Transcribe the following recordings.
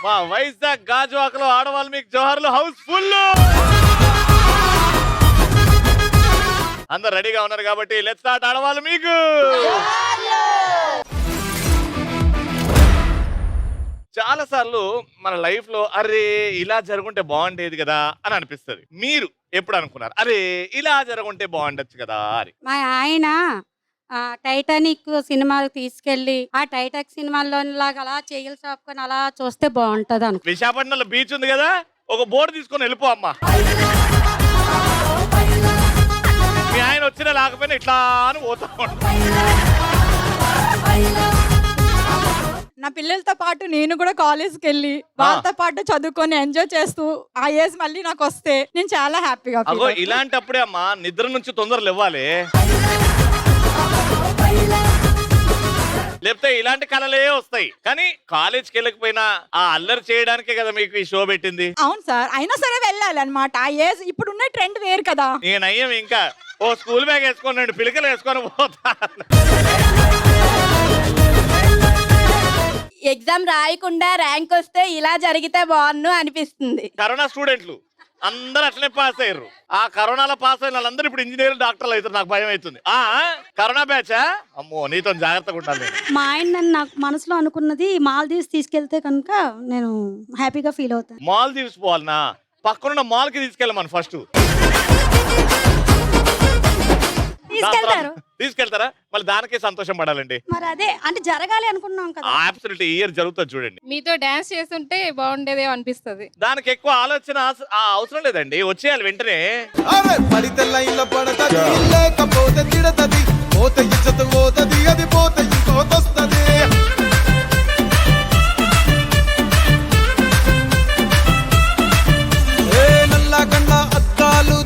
మా వైజాగ్ గాజువాకలో ఆడవాళ్ళు మీకు జోహార్లు హౌస్ ఫుల్. అందరు రెడీగా ఉన్నారు కాబట్టి లెట్స్ స్టార్ట్. ఆడవాళ్ళు మీకు చాలా సార్లు మన లైఫ్ లో అరే ఇలా జరుగుంటే బాగుండేది కదా అని అనిపిస్తుంది. మీరు ఎప్పుడు అనుకున్నారు అరే ఇలా జరుగుంటే బాగుండొచ్చు కదా అని? మా ఆయన టైటానిక్ సినిమాకి తీసుకెళ్లి ఆ టైటానిక్ సినిమాలో లాగా అలా చేయలు చాపుకొని అలా చూస్తే బాగుంటది అనుకో. విశాఖపట్నంలో బీచ్ ఉంది కదా, ఒక బోర్డు తీసుకొని వెళ్ళిపో అమ్మా. మీ ఆయన వచ్చినా లేకపోయినా ఇట్లా అని పోతా నా పిల్లలతో పాటు నేను కూడా కాలేజ్కి వెళ్ళి వాళ్ళతో పాటు చదువుకొని ఎంజాయ్ చేస్తూ ఆ ఏజ్ మళ్ళీ నాకు వస్తే నేను చాలా హ్యాపీగా. అగో ఇలాంటప్పుడే అమ్మా నిద్ర నుంచి తొందరలు ఇవ్వాలి, లేకపోతే ఇలాంటి కళలే వస్తాయి. కానీ కాలేజ్కి వెళ్ళకపోయినా ఆ అల్లరి చేయడానికే కదా మీకు ఈ షో పెట్టింది. అవును సార్, అయినా సరే వెళ్ళాలి అనమాట. ఆ ఏజ్ ఇప్పుడున్న ట్రెండ్ వేరు కదా. నేను అయ్యాం ఇంకా ఓ స్కూల్ బ్యాగ్ వేసుకొని పిలికలు వేసుకొని పోతా. ఎగ్జామ్ రాయకుండా ర్యాంక్ వస్తే ఇలా జరిగితే బాగున్ను అనిపిస్తుంది. కరోనా స్టూడెంట్లు అందరూ అట్లనే పాస్ అయ్యారు. ఆ కరోనాలో పాస్ అయిన వాళ్ళందరూ ఇప్పుడు ఇంజనీర్లు డాక్టర్లు అవుతారు. నాకు భయం అవుతుంది. కరోనా బ్యాచా అమ్మో నీతో జాగ్రత్తగా ఉండాలి. మా ఆయన నన్ను నాకు మనసులో అనుకున్నది మాల్దీవ్స్ తీసుకెళ్తే కనుక నేను హ్యాపీగా ఫీల్ అవుతాను. మాల్దీవ్స్ పోవాలనా? పక్కనున్న మాల్ కి తీసుకెళ్ళమని ఫస్ట్ తీసుకెళ్తారా? మళ్ళీ దానికే సంతోషం పడాలండి. మరి అదే అంటే జరగాలి అనుకున్నాం కదా. అబ్సల్యూట్లీ ఇయర్ జరుగుతుంది చూడండి. మీతో డాన్స్ చేస్తుంటే బాగుండేదే అనిపిస్తుంది. దానికి ఎక్కువ ఆలోచన అవసరం లేదండి, వచ్చేయాలి వెంటనే.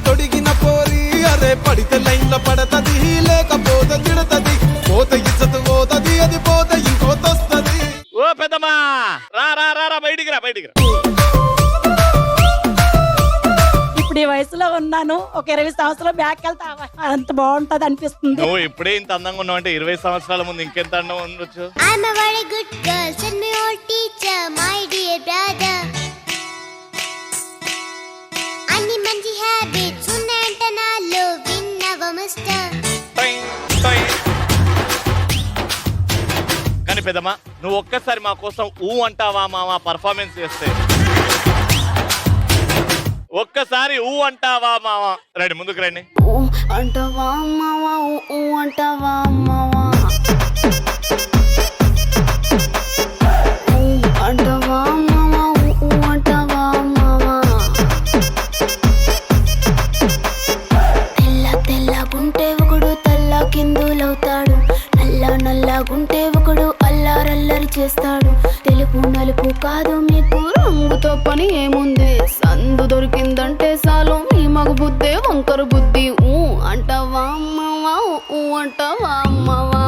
తొడిగిన పోరి అరే పడితే లైన్ల పడతది, లేకపోతే తిడతది, పోత ఇచ్చత పోతది, అది పోతే ఇంకోతొస్తది. ఓ పెద్దమ్మా రా రా రా రా బయటికి రా బయటికి రా. ఇప్పుడు ఈ వయసులో ఉన్నాను, ఒక 20 సంవత్సరాలు బ్యాక్ వెళ్తా అంత బాగుంటది అనిపిస్తుంది. నువ్వు ఇప్పుడే ఇంత అందంగా ఉన్నావు అంటే 20 సంవత్సరాల ముందు ఇంకెంత అందం ఉండొచ్చు. I'm a very good girl, send me old teacher, my dear brother. అన్ని మంచి హ్యాబిట్స్ ఉన్నాయంట నాలో, విన్నవ మిస్టర్. కానీ పెద్దమ్మా నువ్వు ఒక్కసారి మా కోసం ఊ అంటావా మామ పర్ఫార్మెన్స్ చేస్తే, ఒక్కసారి ఊ అంటావా మామ. రండి ముందుకు రండి. అంటావా మావా అంటావా మావా అంటావా మావా అంటావా మావా. తెల్ల తెల్లగుంటే ఒకడు తెల్ల కిందులవుతాడు, నల్ల నల్లగుంటే ఒకడు అల్లారల్లరి చేస్తాడు. తెలుపు నలుపు కాదు మీకు రంగుతో పని ఏముంది, సందు దొరికిందంటే చాలు మీ మగ బుద్ధే వంకర బుద్ధి. ఊ అంటావా అమ్మవా ఊ అంటావా అమ్మవా.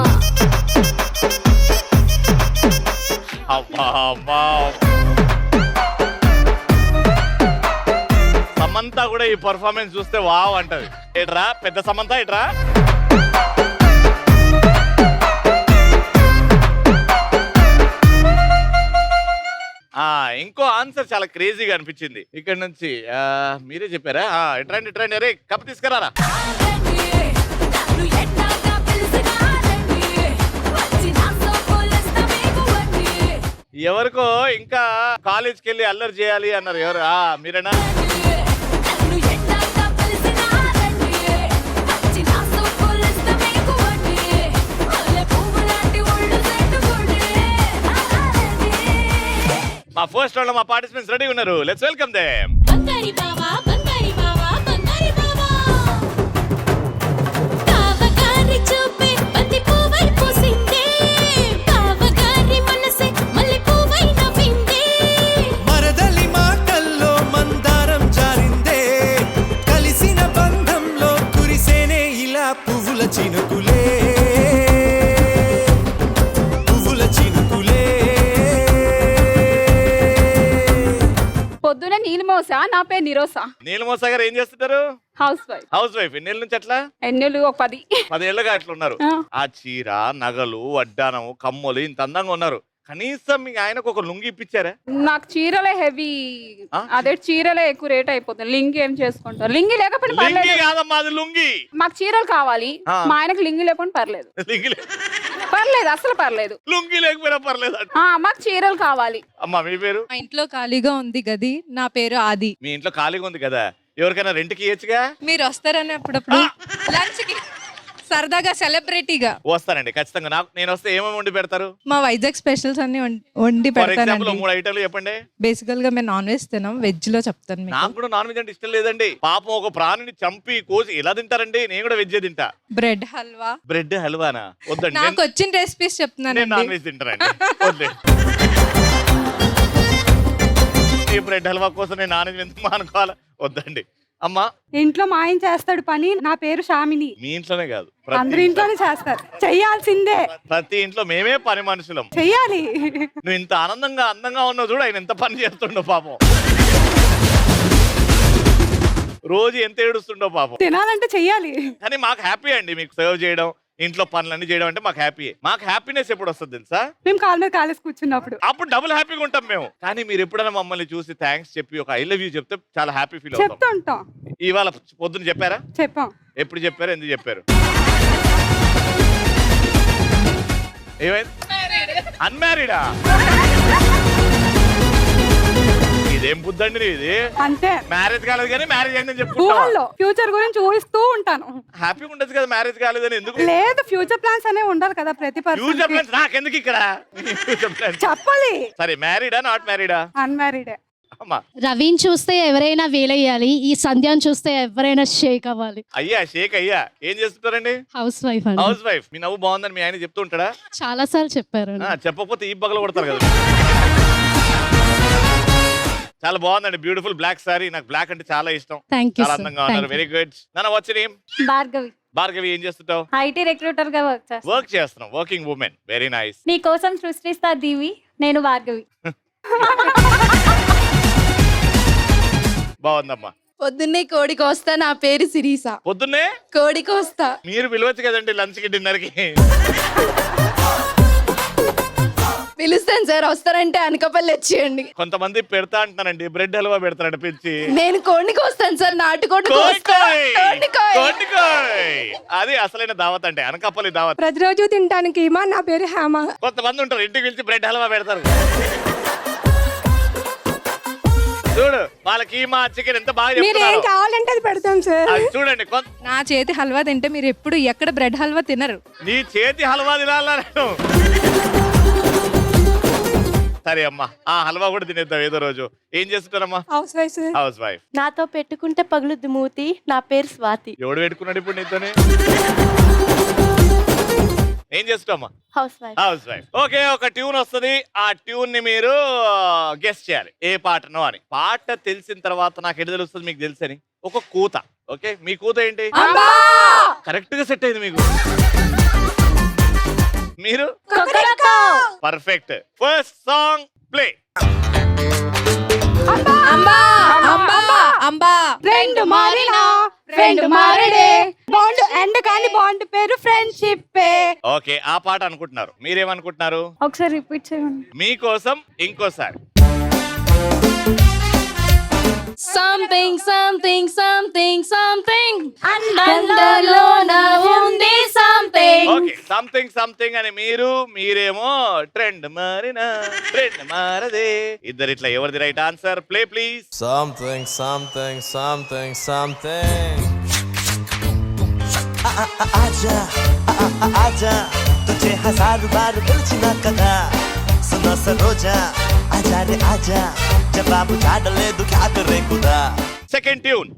సమంత కూడా ఈ పర్ఫార్మెన్స్ చూస్తే వావ్ అంటది. ఏట్రా పెద్ద సమంత ఏట్రా. ఇంకో ఆన్సర్ చాలా క్రేజీగా అనిపించింది. ఇక్కడ నుంచి మీరే చెప్పారా? ఇట్రండి ఇట్రండి, అరే కప్ తీసుకురారా. ఎవరికో ఇంకా కాలేజ్కి వెళ్ళి అల్లరి చేయాలి అన్నారు. ఎవరు? మీరేనా? మా ఫస్ట్ రౌండ్ లో మా పార్టిసిపెంట్స్ రెడీ ఉన్నారు. Let's welcome them. బంగారి బావా బంగారి బావా బంగారి బావా, కావగారి చూపే బంతి పూవై పూసిందే, కావగారి మనసే మల్లె పూవై నవ్విందే. మరదలి మాటల్లో మందారం జారిందే, కలిసిన బంధంలో కురిసేనే ఇలా పువ్వుల చినుకులే. పొద్దున నీలిమోస, నా పేరు నిరోస. నీలమోస గారు ఏం చేస్తుంటారు? Housewife. Housewife. ఎన్నేళ్ళ నుంచి అట్లా? ఎన్నెళ్ళు? ఒక 10 ఏళ్ళుగా అట్లా ఉన్నారు. ఆ చీర, నగలు, వడ్డానం, కమ్మలు ఇంత అందంగా ఉన్నారు. కనీసం మీ ఆయనకు ఒక లుంగి ఇప్పించారా? నాకు చీరలే హెవీ, ఆ? అదే చీరలే ఎక్కువ రేట్ అయిపోతుంది. లింగి ఏం చేసుకుంటారు? లింగి లేకపోతే లింగి పర్లేదు, కాదమ్మా, అది లుంగి. మాకు చీరలు కావాలి. ఆ. మా ఆయనకు లింగి లేకుండా పర్లేదు, లింగి పర్లేదు, అసలు పర్లేదు. లుంగి లేకపోయినా పర్లేదు అంట. మాకు చీరలు కావాలి. అమ్మా మీ పేరు? మా ఇంట్లో ఖాళీగా ఉంది గది, నా పేరు ఆది. మీ ఇంట్లో ఖాళీగా ఉంది కదా, ఎవరికైనా రెంట్కి ఇవ్వచ్చుగా. మీరు వస్తారని అప్పుడప్పుడు లంచ్ కి సరదాగా సెలబ్రిటీగా వస్తానండి ఖచ్చితంగా. నేను వస్తే ఏమేమి వండి పెడతారు? మా వైజాగ్ స్పెషల్స్ అన్ని వండి ఫర్ ఎగ్జాంపుల్ పెడతానండి. 3 ఐటమ్లు చెప్పండి. బేసికల్ గా మేము నాన్ వెజ్ తినాం, వెజ్ లో చెప్తాను మీకు. నాకు కూడా నాన్ వెజ్ అంటే ఇష్టం లేదండి. పాపం ఒక ప్రాణిని చంపి కోసి ఎలా తింటారండి? నేను కూడా వెజ్ తింటా. బ్రెడ్ హల్వా. బ్రెడ్ హల్వానా? వద్దండి, నాకు వచ్చిన రెసిపీస్ నేను చెప్తున్నానండి. నాన్ వెజ్ తింటానండి. వద్దు, ఈ బ్రెడ్ హల్వా కోసం నేను నాన్ వెజ్ ఎందుకు అనుకోవాలి? వద్దండి. అమ్మా ఇంట్లో మా ఆయన చేస్తాడు పని. నా పేరు షామిని. మీ ఇంట్లోనే కాదు, అందరి ఇంట్లోనే చేస్తారు, చెయ్యాల్సిందే, ప్రతి ఇంట్లో మేమే పని మనుషులం. చెయ్యాలి. నువ్వు ఇంత ఆనందంగా అందంగా ఉన్నావు చూడు, ఆయన ఎంత పని చేస్తుండో పాపం. రోజు ఎంత ఏడుస్తుండో పాపం. తినాలంటే చెయ్యాలి. కానీ మాకు హ్యాపీ అండి, మీకు సర్వ్ చేయడం, ఇంట్లో పనులన్నీ చేయడం అంటే మాకు హ్యాపీ. మాకు హ్యాపీనెస్ ఎప్పుడు వస్తుంది తెలుసా? మేము కాళ్ళ మీద కాలేసి కూర్చున్నప్పుడు. అప్పుడు డబుల్ హ్యాపీగా ఉంటాం మేము. కానీ మీరు ఎప్పుడైనా మమ్మల్ని చూసి థ్యాంక్స్ చెప్పి ఒక ఐ లవ్ యూ చెప్తే చాలా హ్యాపీ ఫీల్ అవుతాం. చెప్తూ ఉంటాం. ఇవాళ పొద్దున చెప్పారా? చెప్పాం. ఎప్పుడు చెప్పారు? ఎందుకు చెప్పారు? ఏమైంది? అన్మ్యారీడా? ఇదేం బుద్ధండి ఇది? అంతే. మ్యారేజ్ కాలేదు కానీ మ్యారేజ్ అయిందని చెప్పుకుంటా. ఊహల్లో ఫ్యూచర్ గురించి ఊహిస్తూ ఉంటాను. హ్యాపీగా ఉండదు కదా మ్యారేజ్ కాలేదని? ఎందుకు లేదు, ఫ్యూచర్ ప్లాన్స్ అనేవి ఉండాలి కదా ప్రతి ఫ్యూచర్ పర్సన్. ప్లాన్స్ నాకెందుకు ఇక్కడ? ఫ్యూచర్ ప్లాన్స్ చెప్పాలి. సరే, మ్యారీడా నాట్ మ్యారీడా? అన్మ్యారీడే. అమ్మా రవిని చూస్తే ఎవరైనా వేలయ్యాలి, ఈ సంధ్యాన్ని చూస్తే ఎవరైనా షేక్ అవ్వాలి. అయ్యా షేక్ అయ్యా ఏం చేస్తుంటారండి? హౌస్ వైఫ్ అండి. Housewife. మీ నవ్వు బాగుందని మీ ఆయన చెప్తూ ఉంటాడా? చాలా సార్లు చెప్పారు. చెప్పకపోతే ఈ బగలు కొడతారు కదా. చాలా బాగుందండి, బ్యూటిఫుల్ బ్లాక్ సారీ. నాకు బ్లాక్ అంటే చాలా ఇష్టం. థ్యాంక్ యూ చాలా అందంగా ఉన్నారు. Very good. నాన్న వాట్స్ నేమ్? భార్గవి. భార్గవి, ఏం చేస్తుంటావు? ఐటీ రిక్రూటర్ గా వర్క్ చేస్తాను. వర్క్ చేస్తున్నాం, వర్కింగ్ ఉమెన్. Very nice. నీ కోసం సృష్టిస్తా దీవి, నేను భార్గవి. బాగుందమ్మా. పొద్దున్నే కోడికి వస్తా, నా పేరు శిరీష. పొద్దున్నే కోడికి వస్తా. మీరు పిలవచ్చు కదండి లంచ్ కి, డిన్నర్ కి. పిలుస్తాను సార్, వస్తారంటే అనకపల్లి వచ్చేయండి. కొంతమంది పెడతా అంటున్నానండి, బ్రెడ్ హల్వా పెడతారంట పిలిచి. నేను కోడికి వస్తాను సార్, నాటుకోడి అది అసలైన దావత్ అంటే, అనకాపల్లి దావత్. ప్రతిరోజు తినడానికి నా పేరు హేమ. కొంతమంది ఉంటారు ఇంటికి పిలిచి బ్రెడ్ హల్వా పెడతారు. చూడు వాళ్ళకి మా చికెన్ ఎంత బాగా చెప్తున్నారు. కావాలంటే అది పెడతాం సార్. అది చూడండి, నా చేతి హల్వా తింటే మీరు ఎప్పుడు ఎక్కడ బ్రెడ్ హల్వా తినరు. నీ చేతి హల్వా తినాలా నేను? సరే అమ్మా, ఆ హల్వా కూడా తినేద్దాం ఏదో రోజు. ఏం చేస్తుంటారమ్మా? Housewife. Housewife. నాతో పెట్టుకుంటే పగులుద్ది మూతి, నా పేరు స్వాతి. ఎవడు పెట్టుకున్నాడు ఇప్పుడు నీతోనే? ఏం చేస్తామా? House wife. House wife. Okay, ఒక ట్యూన్ వస్తుంది. ఆ ట్యూన్ ని మీరు గెస్ చేయాలి ఏ పాటనో అని. పాట తెలిసిన తర్వాత నాకు ఎటు తెలుస్తుంది మీకు తెలుసని? ఒక కూత. ఓకే, మీ కూత ఏంటి? కరెక్ట్ గా సెట్ అయింది మీకు. మీరు perfect. First song play. Friend మారినా ఫ్రెండ్ మారడే, బాండ్ ఎండ్ కానీ బాండ్ పేరు ఫ్రెండ్షిప్. ఓకే, ఆ పాట అనుకుంటున్నారు. మీరేమనుకుంటున్నారు? ఒకసారి రిపీట్ చేయండి. మీకోసం ఇంకోసారి. సంథింగ్ సంథింగ్ సంథింగ్ సంథింగ్ అందరిలోన ఉంది సంథింగ్. ఓకే, సంథింగ్ సంథింగ్ అని మీరేమో ట్రెండ్ మారినా ట్రెండ్ మారదే. ఇద్దరు ఇట్లా ఎవరిది right answer? Play please. Something, something, something, something. आजा आजा तुझे 1000 बार पिलचिना कदा सुना सरोजा आजा रे आजा जवाब डाले दु क्या करे खुदा. Second tune.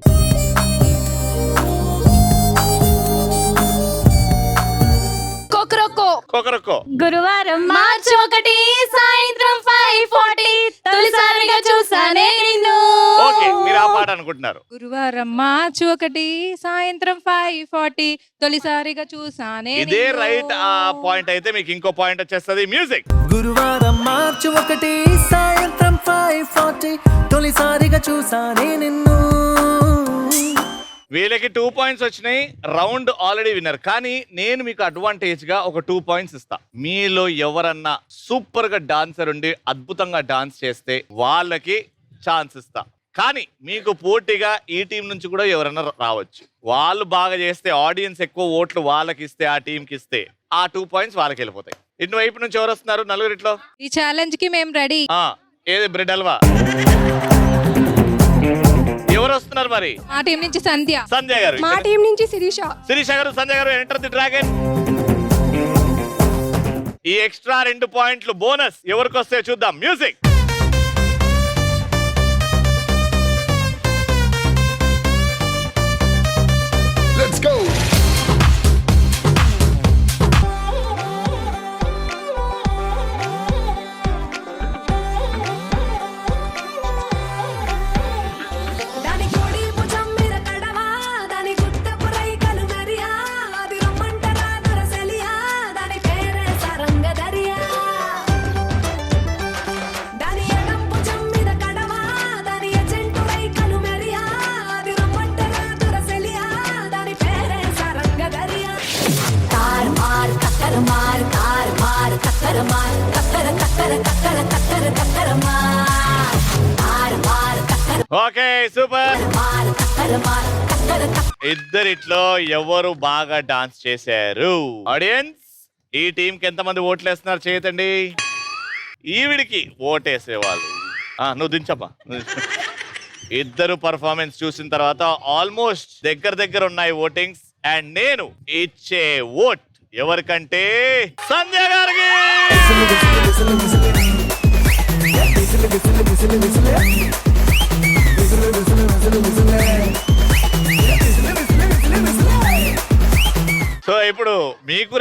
కొకరొకో కొకరొకో. గురువారం మార్చి 1 సాయంత్రం 5:40 తొలిసారిగా చూసానే నిన్ను. ఓకే, మీరు ఆ పాట అనుకుంటున్నారు. గురువారం మార్చి 1 సాయంత్రం 5:40 తొలిసారిగా చూసానే. ఇదే రైట్ ఆ పాయింట్ అయితే మీకు ఇంకో పాయింట్ వచ్చేస్తుంది. మ్యూజిక్. గురువారం మార్చి 1 సాయంత్రం 5:40 తొలిసారిగా చూసానే నిన్ను. వీళ్ళకి 2 పాయింట్స్ వచ్చినాయి. Round already winner. కానీ నేను మీకు అడ్వాంటేజ్ గా ఒక 2 పాయింట్స్ ఇస్తా. మీలో ఎవరన్నా సూపర్ గా డాన్సర్ ఉండి అద్భుతంగా డాన్స్ చేస్తే వాళ్ళకి ఛాన్స్ ఇస్తా. కానీ మీకు పోటీగా ఈ టీం నుంచి కూడా ఎవరన్నా రావచ్చు. వాళ్ళు బాగా చేస్తే, ఆడియన్స్ ఎక్కువ ఓట్లు వాళ్ళకి ఇస్తే, ఆ టీంకి ఇస్తే ఆ 2 పాయింట్స్ వాళ్ళకి వెళ్ళిపోతాయి. ఇటువైపు నుంచి ఎవరు వస్తున్నారు నలుగురిట్లో? ఈ ఛాలెంజ్ కి మేము రెడీ. ఏది బ్రెడ్ హల్వా? ఎవరు వస్తున్నారు మరి? మా టీం నుంచి సంధ్య. సంధ్య గారు. మా టీం నుంచి శిరీష. శిరీష గారు, సంధ్య గారు, ఎంటర్ ది డ్రాగన్. ఈ ఎక్స్ట్రా 2 పాయింట్లు బోనస్ ఎవరికి వస్తాయో చూద్దాం. Music. Let's go. Okay, super. ఇద్దరిట్లో ఎవరు బాగా డాన్స్ చేశారు? ఆడియన్స్, ఈ టీం కి ఎంతమంది ఓట్లు వేస్తున్నారు చేయతండి. ఈవిడికి ఓటేసేవాళ్ళు నువ్వు దించమ్మా. ఇద్దరు పర్ఫార్మెన్స్ చూసిన తర్వాత ఆల్మోస్ట్ దగ్గర ఉన్నాయి ఓటింగ్స్. అండ్ నేను ఇచ్చే ఓట్ ఎవరికంటే సంధ్య గారికి. సో ఇప్పుడు మీకు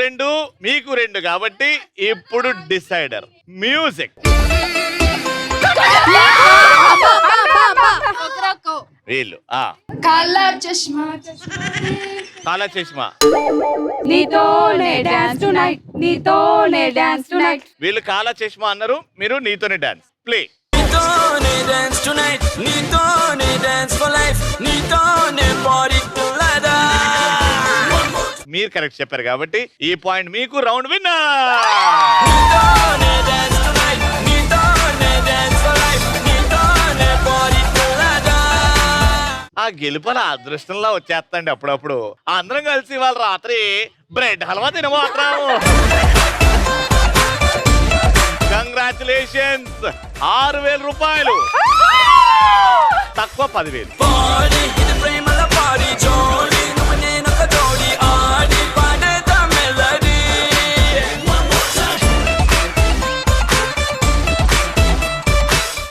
రెండు కాబట్టి ఇప్పుడు డిసైడర్ మ్యూజిక్. వీళ్ళు కాలా చష్మా. కాలా చష్మా. నీతోనే డాన్స్ టునైట్, నీతోనే డాన్స్ టునైట్. వీళ్ళు కాలా చష్మా అన్నారు, మీరు నీతోనే డాన్స్. ప్లే. నీతోనే డాన్స్ టునైట్, నీతోనే డాన్స్ ఫర్ లైఫ్, నీతోనే బాడీ టులదా. మీరు కరెక్ట్ చెప్పారు కాబట్టి ఈ పాయింట్ మీకు. Round winner. నీతోనే డాన్స్ టునైట్, నీతోనే డాన్స్ ఫర్ లైఫ్, నీతోనే బాడీ టులదా. ఆ గెలుపల అదృష్టంలా వచ్చేస్తండి అప్పుడప్పుడు. అందరం కలిసి వాళ్ళ రాత్రి బ్రెడ్ హల్వా తినబోతున్నాము. కంగ్రాచులేషన్స్. 6,000 రూపాయలు తక్కువ 10,000.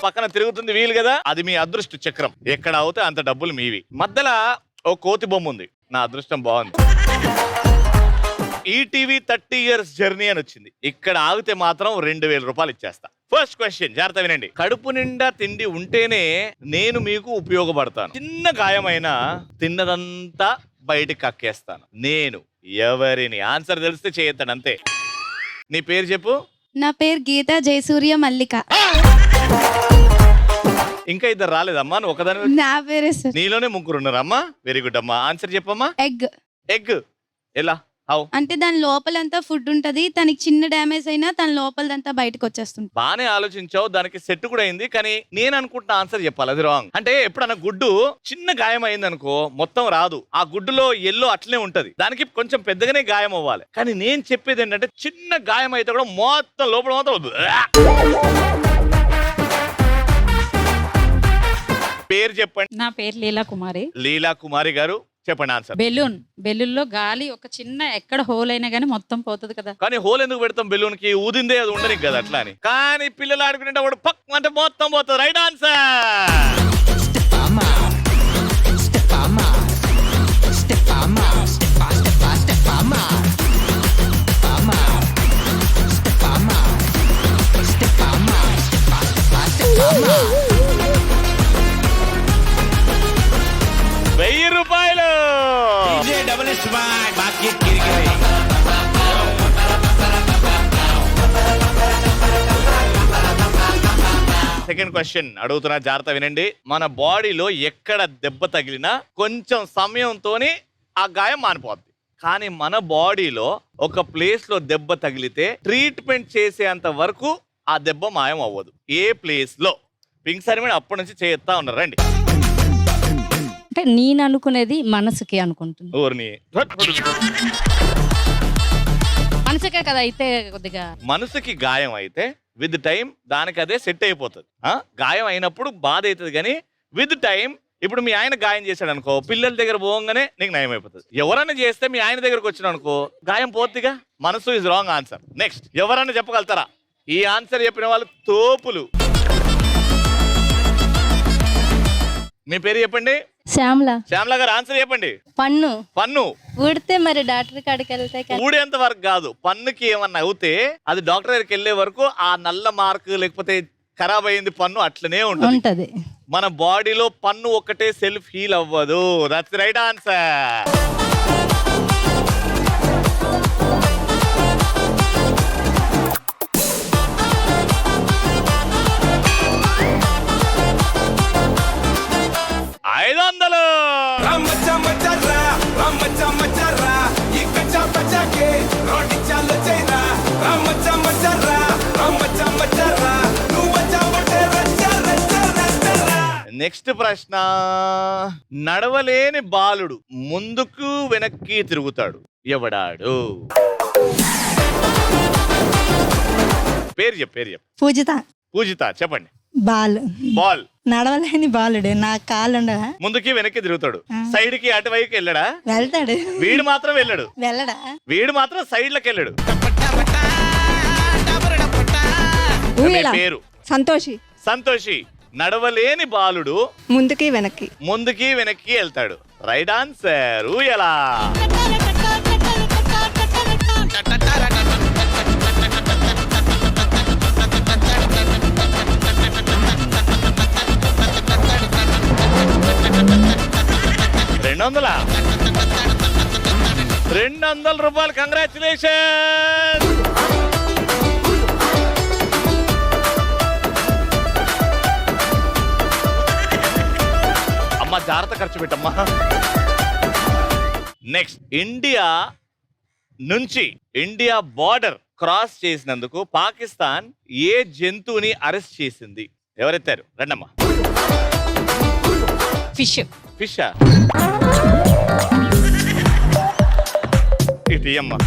పక్కన తిరుగుతుంది వీలు కదా, అది మీ అదృష్ట చక్రం. ఎక్కడ అవుతే అంత డబ్బులు మీవి. మధ్యలో ఓ కోతి బొమ్మ ఉంది. నా అదృష్టం బాగుంది. ఈటీవీ 30 years జర్నీ అని వచ్చింది. ఇక్కడ ఆగితే మాత్రం 2,000 రూపాయలు ఇచ్చేస్తా. ఫస్ట్ క్వశ్చన్ జాగ్రత్త వినండి. కడుపు నిండా తిండి ఉంటేనే నేను మీకు ఉపయోగపడతాను. చిన్న గాయమైనా తిన్నదంతా బయటికి కక్కేస్తాను. నేను ఎవరిని? ఆన్సర్ తెలిస్తే చేయొద్దాను అంతే. నీ పేరు చెప్పు. నా పేరు గీత జయసూర్య మల్లిక. ఇంకా ఇద్దరు రాలేదమ్మా, నువ్వు ఒకదాని. నా పేరే సార్. నీలోనే 3 ఉన్నారమ్మా. వెరీ గుడ్ అమ్మా. ఆన్సర్ చెప్పమ్మా. ఎగ్. ఎగ్ ఎలా? హౌ? అంటే దాని లోపలంతా ఫుడ్ ఉంటది. తనకి చిన్న డ్యామేజ్ అయినా తన లోపలదంతా బయటకు వచ్చేస్తుంది. బానే ఆలోచించావు, దానికి సెట్ కూడా అయింది. కానీ నేను అనుకుంటున్న ఆన్సర్ చెప్పాలి, అది రాంగ్. అంటే ఎప్పుడన్నా గుడ్డు చిన్న గాయం అయింది అనుకో, మొత్తం రాదు. ఆ గుడ్డులో ఎల్లో అట్లనే ఉంటది. దానికి కొంచెం పెద్దగానే గాయం అవ్వాలి. కానీ నేను చెప్పేది ఏంటంటే చిన్న గాయం అయితే కూడా మొత్తం లోపల మొత్తం. పేరు చెప్పండి. నా పేరు లీలా కుమారి. లీలా కుమారి గారు చెప్పండి ఆన్సర్. బెలూన్లో గాలి ఒక చిన్న ఎక్కడ హోల్ అయినా గానీ మొత్తం పోతుంది కదా. కానీ హోల్ ఎందుకు పెడతాం? బెలూన్ కి ఊదిందే అది ఉండని కదా అట్లా అని. కానీ పిల్లలు ఆడుకునే వాడు పక్ అంటే మొత్తం పోతుంది. Right answer. ₹1000. సెకండ్ క్వశ్చన్ అడుగుతున్నా, జాగ్రత్త వినండి. మన బాడీలో ఎక్కడ దెబ్బ తగిలినా కొంచెం సమయంతోనే ఆ గాయం మానిపోద్ది. కానీ మన బాడీలో ఒక ప్లేస్ లో దెబ్బ తగిలితే ట్రీట్మెంట్ చేసేంత వరకు ఆ దెబ్బ మాయం అవ్వదు. ఏ ప్లేస్ లో? పింక్ సారీ మేడం అప్పటి నుంచి చేస్తా ఉన్నారు. రండి. అంటే నేను అనుకునేది మనసుకి అనుకుంటున్నా. ఊరిని మనసుకే కదా అయితే కొద్దిగా. మనసుకి గాయం అయితే విత్ టైం దానికి అదే సెట్ అయిపోతుంది. గాయం అయినప్పుడు బాధ అవుతుంది, కానీ విత్ టైం ఇప్పుడు మీ ఆయన గాయం చేశాడు అనుకో, పిల్లల దగ్గర పోగానే నీకు నయం అయిపోతుంది. ఎవరైనా చేస్తే మీ ఆయన దగ్గరకు వచ్చిన అనుకో గాయం పోద్దిగా. మనసు ఇస్ రాంగ్ ఆన్సర్. నెక్స్ట్ ఎవరైనా చెప్పగలుగుతారా? ఈ ఆన్సర్ చెప్పిన వాళ్ళు తోపులు. మీ పేరు చెప్పండి. శ్యామల. శ్యామల గారు ఆన్సర్ చెప్పండి. పన్ను. పన్ను ఊడితే మరి డాక్టర్ కాడికి వెళ్తే ఊడేంత వరకు కాదు, పన్నుకి ఏమన్నా అవుతే అది డాక్టర్ దగ్గరికి వెళ్ళే వరకు ఆ నల్ల మార్క్ లేకపోతే ఖరాబ్ అయింది పన్ను అట్లనే ఉంటుంది. మన బాడీలో పన్ను ఒక్కటే సెల్ఫ్ హీల్ అవ్వదు. That's right answer. నెక్స్ట్ ప్రశ్న. నడవలేని బాలుడు ముందుకు వెనక్కి తిరుగుతాడు, ఎవడాడు? పేరు చెప్పు. పూజిత. పూజిత చెప్పండి. బాల్. బాల్. నడవలేని బాలుడు, నా కాళ్ళు ఉండవా? ముందుకి వెనక్కి తిరుగుతాడు, సైడ్ కి అటువైపు వెళ్ళడా? వెళ్తాడు. వీడు మాత్రం వెళ్ళడు. వెళ్ళడా? వీడు మాత్రం సైడ్ లకు వెళ్ళడు. పేరు సంతోషి. సంతోషి. నడవలేని బాలుడు ముందుకి వెనక్కి వెళ్తాడు. Right answer. ఊయలా. ₹200. కంగ్రాచులేషన్. అమ్మా జాగ్రత్త ఖర్చు పెట్టమ్మా. నెక్స్ట్. ఇండియా బార్డర్ క్రాస్ చేసినందుకు పాకిస్తాన్ ఏ జంతువుని అరెస్ట్ చేసింది? ఎవరెత్తారు? రండమ్మా. ఫిష్. ఇది అమ్మా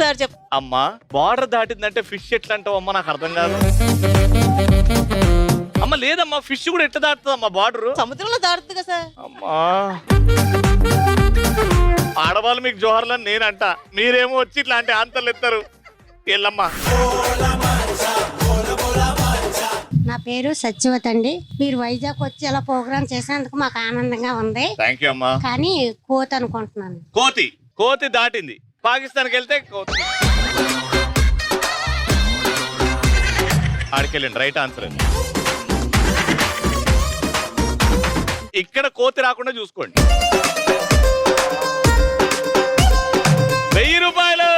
సార్ చెప్. అమ్మా బార్డర్ దాటిందంటే ఫిష్ ఎట్లా అంటావు అమ్మా? నాకు అర్థం కాదు అమ్మ. లేదమ్మా, ఫిష్ కూడా ఎట్లా దాటుతుంది అమ్మా? బార్డర్ సముద్రంలో దాడుతుంది కదా సార్. అమ్మా ఆడవాళ్ళు మీకు జోహర్లని నేనంట, మీరేమో వచ్చి ఇట్లాంటి ఆన్సర్లు ఎత్తారు. వెళ్ళమ్మా. నా పేరు సత్యవతి అండి. మీరు వైజాగ్ వచ్చి అలా ప్రోగ్రామ్ చేసినందుకు మాకు ఆనందంగా ఉంది. థ్యాంక్ యూ అమ్మా. కానీ కోతి అనుకుంటున్నాను. కోతి దాటింది. పాకిస్తాన్కి వెళ్తే కోతి ఆడికెళ్ళండి. Right answer. ఇక్కడ కోతి రాకుండా చూసుకోండి. ₹1000.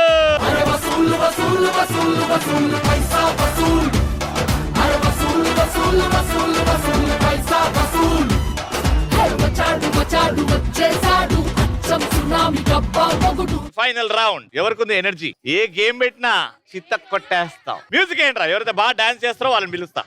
Final round. ఎవరికి ఎనర్జీ? ఏ గేమ్ పెట్టినా చిత్త కొట్టేస్తాం. మ్యూజిక్ ఏంట్రా? ఎవరైతే బాగా డాన్స్ చేస్తారో వాళ్ళని పిలుస్తా.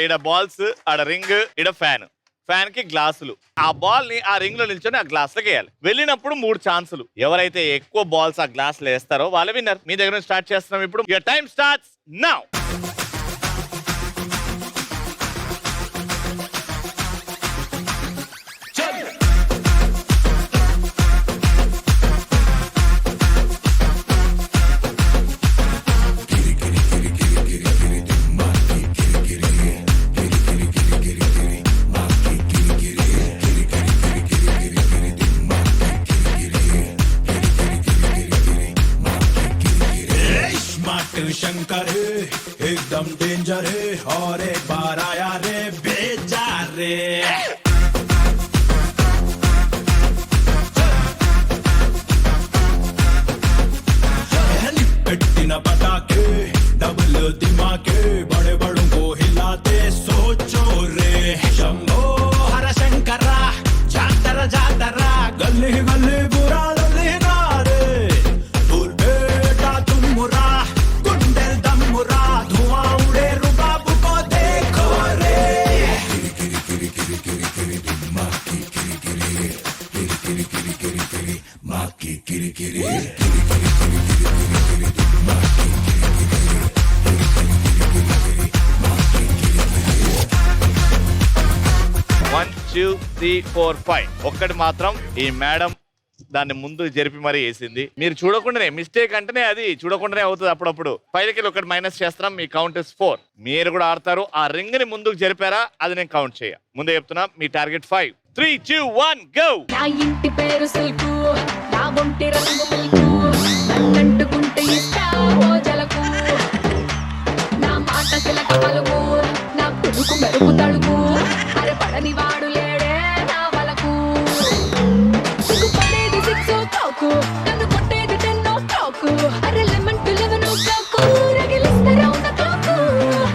ఈడ బాల్స్, ఆడ రింగ్, ఈడ ఫ్యాన్ కి గ్లాసులు. ఆ బాల్ ని ఆ రింగ్ లో నిల్చొని ఆ గ్లాస్ లోకి వేయాలి. వెళ్ళినప్పుడు 3 ఛాన్సులు. ఎవరైతే ఎక్కువ బాల్స్ ఆ గ్లాస్ లో వేస్తారో వాళ్ళ విన్నర్. మీ దగ్గర నుంచి స్టార్ట్ చేస్తున్నాం ఇప్పుడు. Your time starts now. రే పెట్టిన పటాకే డబుల్ దిమాకే బడే బడు కో హిలాతే సోచో రే శంభో హర శంకర జాతర జాతర గల్లీ గల్లీ బురా లల్లీనా రే దూర్ బేటా తుమ్మురా గుండెల్ దమ్మురా ధువా ఉడే రుబాబు కో దేఖో రే కిరి కిరి కిరి కిరి కిరి కిరి మాకి కిరి కిరి కిరి కిరి కిరి కిరి కిరి మాకి కిరి కిరి కిరి కిరి కిరి కిరి కిరి వన్ 2 3 4 5 ఒక్కటి మాత్రం ఈ మేడం దాన్ని ముందు జరిపి మరీ వేసింది. మీరు చూడకుండానే మిస్టేక్ అంటేనే అది చూడకుండానే అవుతుంది. అప్పుడప్పుడు 5కి ఒకటి మైనస్ చేస్తున్నాం. మీ కౌంట్ ఇస్ 4. మీరు కూడా ఆడతారు. ఆ రింగ్ ని ముందుకు జరిపారా అది నేను కౌంట్ చేయ. ముందే చెప్తున్నా మీ టార్గెట్ 5 3 2 1 గో. నా ఇంటి పేరు సిల్కు, నా ఒంటి రంగు మిల్కు, నన్నంటుకుంటే ఇష్టా ఓజలకు, నా మాట చిలక పలుకు, నా పులుకు మెరుపు తడుకు, అరే పడని వాడు లేడే నా వలకు, పడేది 6 o'clock, నన్ను కొట్టేది 10 o'clock, అరే లెమన్ టు 11 o'clock, రగిలిస్తా రౌండ్ ద క్లాక్,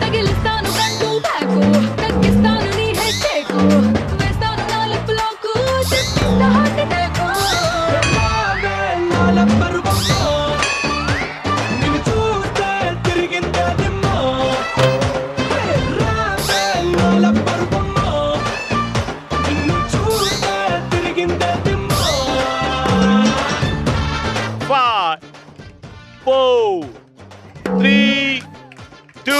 తగిలిస్తాను ఫ్రంట్ టు బ్యాక్, తగ్గిస్తాను నీ హెడ్ షేక్, వేస్తాను నా లిప్ లాక్, చెప్తా హార్ట్ అటాక్. Five, 4, 3, 2,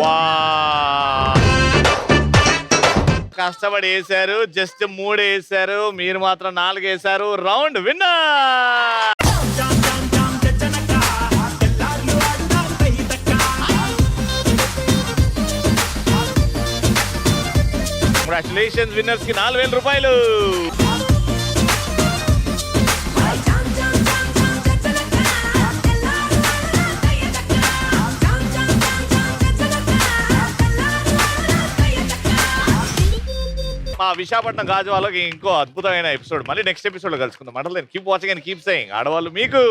1. కష్టపడి వేశారు. జస్ట్ 3 వేశారు. మీరు మాత్రం 4 వేశారు. Round winner. కంగ్రాచులేషన్స్ విన్నర్స్ కి 4000 రూపాయలు. మా విశాఖపట్నం గాజువాళ్ళకి ఇంకో అద్భుతమైన ఎపిసోడ్ మళ్ళీ నెక్స్ట్ ఎపిసోడ్ లో కలుసుకుందాం. అంటే keep watching and keep saying ఆడవాళ్ళు మీకు